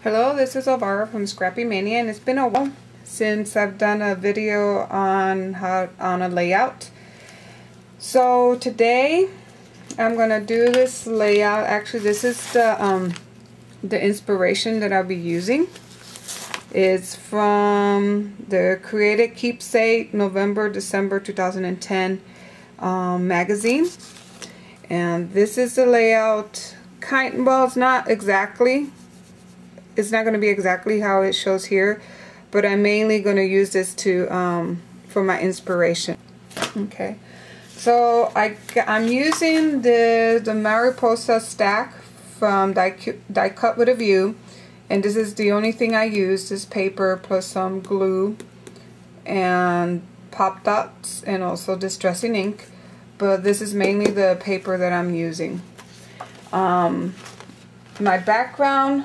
Hello, this is Elvira from Scrappy Mania, and it's been a while since I've done a video on a layout. So today I'm gonna do this layout. Actually, this is the inspiration that I'll be using. It's from the Creative Keepsake November-December 2010 magazine, and this is the layout. Well, it's not going to be exactly how it shows here, but I'm mainly going to use this to for my inspiration. Okay, so I'm using the mariposa stack from Die Cut with a View, and this is the only thing I use, this paper plus some glue and pop dots and also distressing ink, but this is mainly the paper that I'm using. My background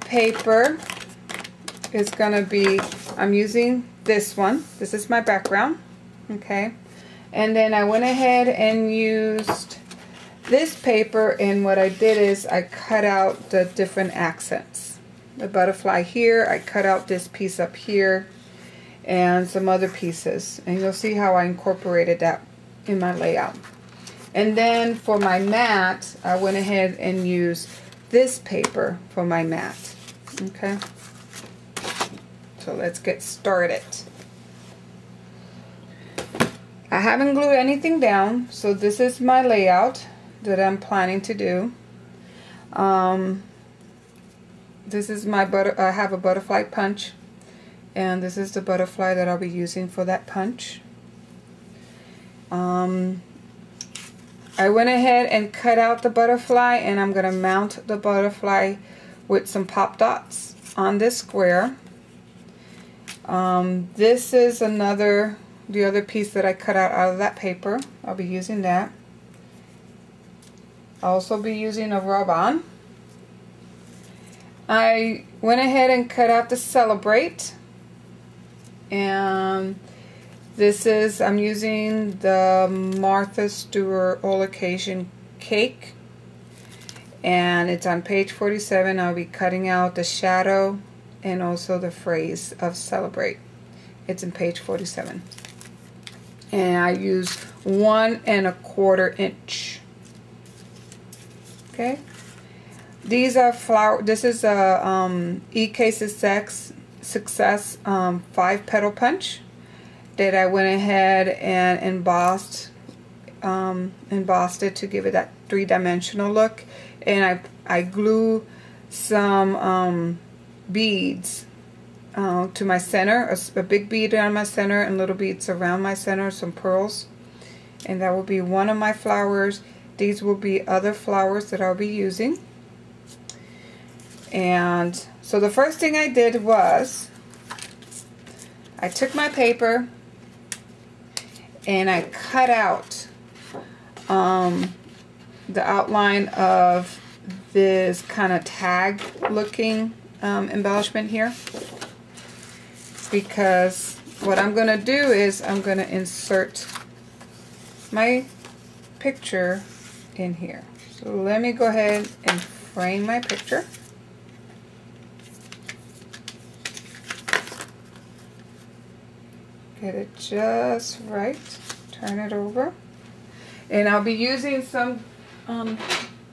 paper is gonna be, I'm using this one. This is my background, okay? And then I went ahead and used this paper, and what I did is I cut out the different accents. The butterfly here, I cut out this piece up here and some other pieces, and you'll see how I incorporated that in my layout. And then for my mat, I went ahead and used this paper for my mat. Okay, so let's get started. I haven't glued anything down, so this is my layout that I'm planning to do. This is my I have a butterfly punch, and this is the butterfly that I'll be using for that punch. I went ahead and cut out the butterfly, and I'm going to mount the butterfly with some pop dots on this square. This is the other piece that I cut out of that paper. I'll be using that. I'll also be using a rub-on. I went ahead and cut out the Celebrate, and this is, I'm using the Martha Stewart All Occasion Cake, and it's on page 47. I'll be cutting out the shadow and also the phrase of Celebrate. It's in page 47. And I use 1 1/4 inch. Okay. These are this is a EK Success 5-petal punch that I went ahead and embossed it to give it that 3-dimensional look, and I glue some beads to my center, a big bead on my center and little beads around my center, some pearls, and that will be one of my flowers. These will be other flowers that I'll be using. And so the first thing I did was I took my paper and I cut out the outline of this kind of tag looking embellishment here, because what I'm going to do is I'm going to insert my picture in here. So let me go ahead and frame my picture. Get it just right. Turn it over. And I'll be using some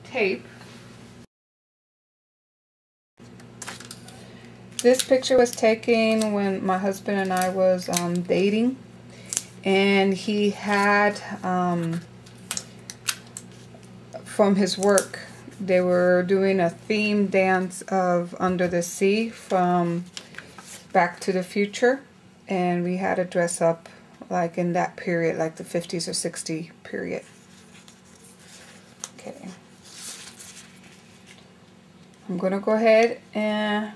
tape. This picture was taken when my husband and I was dating, and he had from his work, they were doing a theme dance of Under the Sea from Back to the Future, and we had to dress up like in that period, like the 50s or 60s period. Okay. I'm going to go ahead and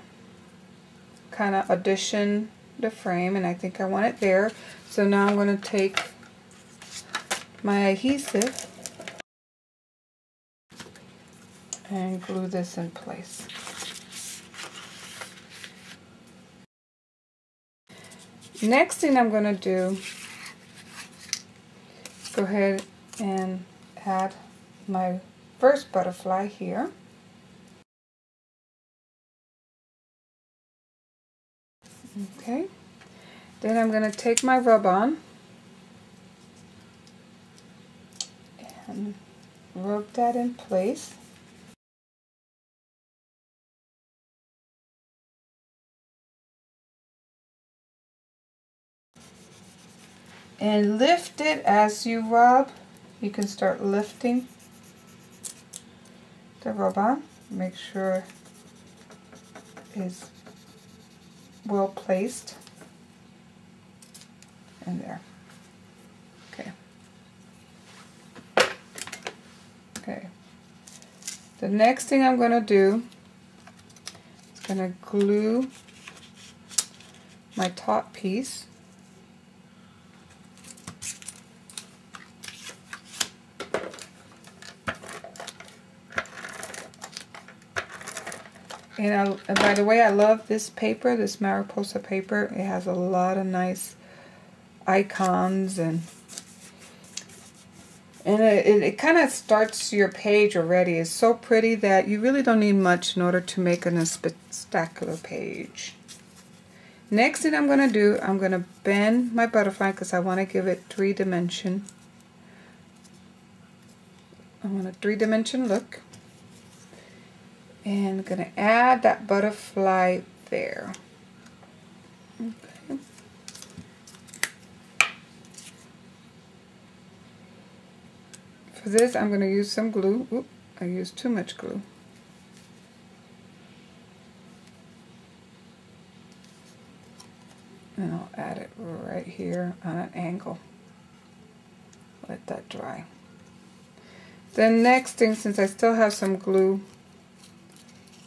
kind of addition the frame, and I think I want it there. So now I'm going to take my adhesive and glue this in place. Next thing I'm going to do, go ahead and add my first butterfly here. Okay, then I'm going to take my rub-on and rub that in place. And lift it as you rub. You can start lifting the rub-on. Make sure it's well placed in there. Okay. Okay. The next thing I'm going to do is going to glue my top piece. And by the way, I love this paper, this mariposa paper. It has a lot of nice icons, and it kind of starts your page already. It's so pretty that you really don't need much in order to make a spectacular page. Next thing I'm going to do, I'm going to bend my butterfly because I want to give it 3-dimension. I want a 3-dimension look. And I'm going to add that butterfly there. Okay. For this, I'm going to use some glue. Oop, I used too much glue. And I'll add it right here on an angle. Let that dry. The next thing, since I still have some glue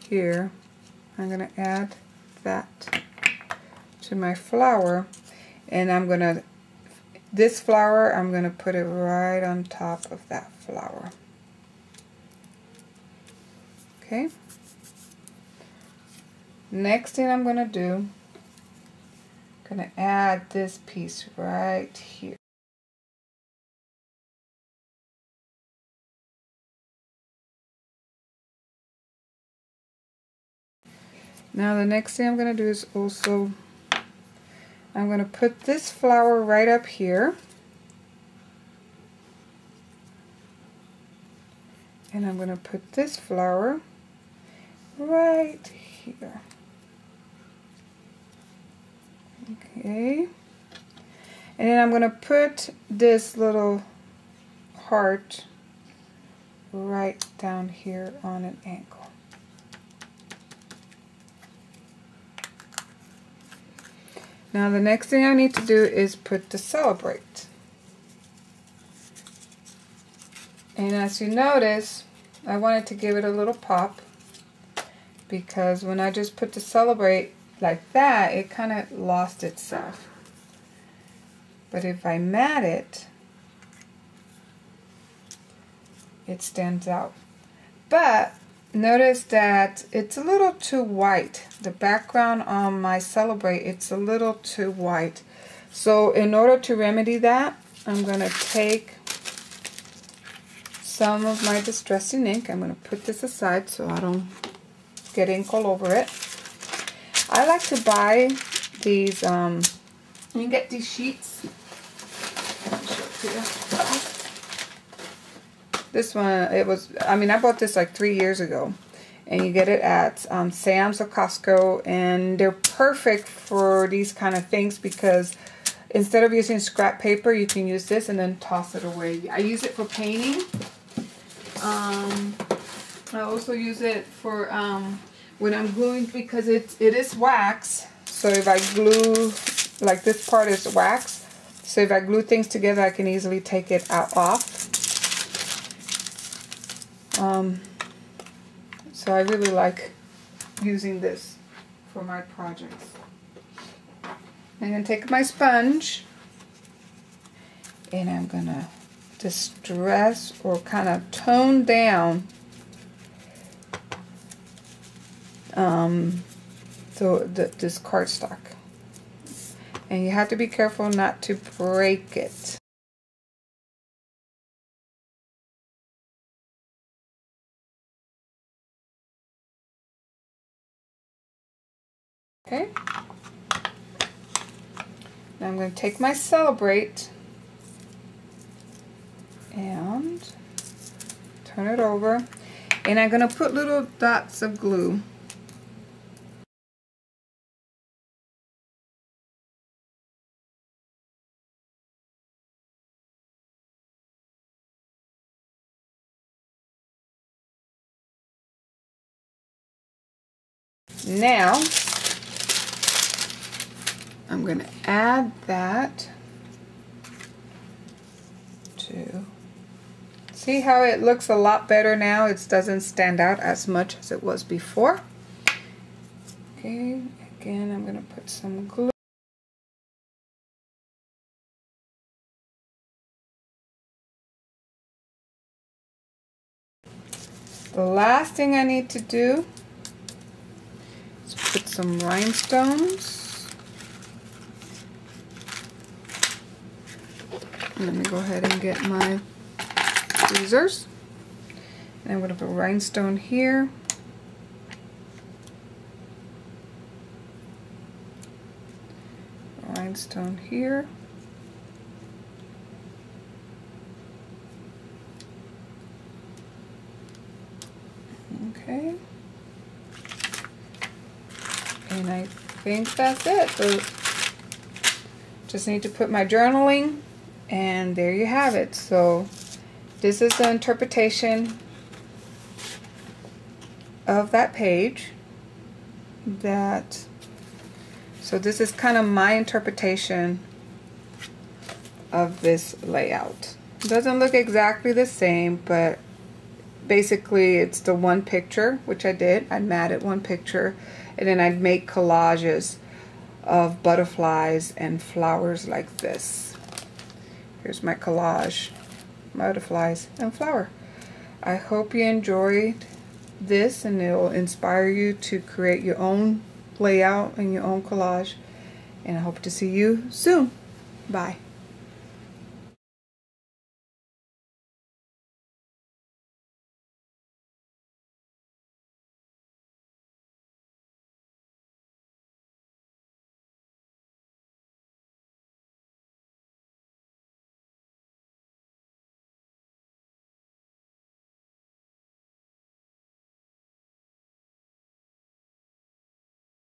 here, I'm going to add that to my flower, and I'm going to, this flower, I'm going to put it right on top of that flower. Okay. Next thing I'm going to do, I'm going to add this piece right here. Now the next thing I'm going to do is also, I'm going to put this flower right up here. And I'm going to put this flower right here. Okay. And then I'm going to put this little heart right down here on an angle. Now the next thing I need to do is put the celebrate. And as you notice, I wanted to give it a little pop, because when I just put the celebrate like that, it kind of lost itself. But if I mat it, it stands out. But notice that it's a little too white. The background on my celebrate, it's a little too white. So in order to remedy that, I'm going to take some of my distressing ink. I'm going to put this aside so I don't get ink all over it. I like to buy these, you can get these sheets. Let me show it to you. This one, it was, I mean, I bought this like 3 years ago. And you get it at Sam's or Costco. And they're perfect for these kind of things, because instead of using scrap paper, you can use this and then toss it away. I use it for painting. I also use it for when I'm gluing, because it is wax. So if I glue, like this part is wax. So if I glue things together, I can easily take it off. So I really like using this for my projects. I'm going to take my sponge and I'm going to distress or kind of tone down this cardstock. And you have to be careful not to break it. Okay. Now I'm going to take my Celebrate and turn it over, and I'm going to put little dots of glue. Now I'm going to add that to, see how it looks a lot better now. It doesn't stand out as much as it was before. Okay, again I'm going to put some glue. The last thing I need to do is put some rhinestones. Let me go ahead and get my tweezers. And I'm going to put a rhinestone here. A rhinestone here. Okay. And I think that's it. So just need to put my journaling, and there you have it. So this is the interpretation of that page. So this is kind of my interpretation of this layout. It doesn't look exactly the same, but basically it's the one picture, which I did. I matted one picture, and then I'd make collages of butterflies and flowers like this. Here's my collage, butterflies and flower. I hope you enjoyed this, and it will inspire you to create your own layout and your own collage, and I hope to see you soon. Bye.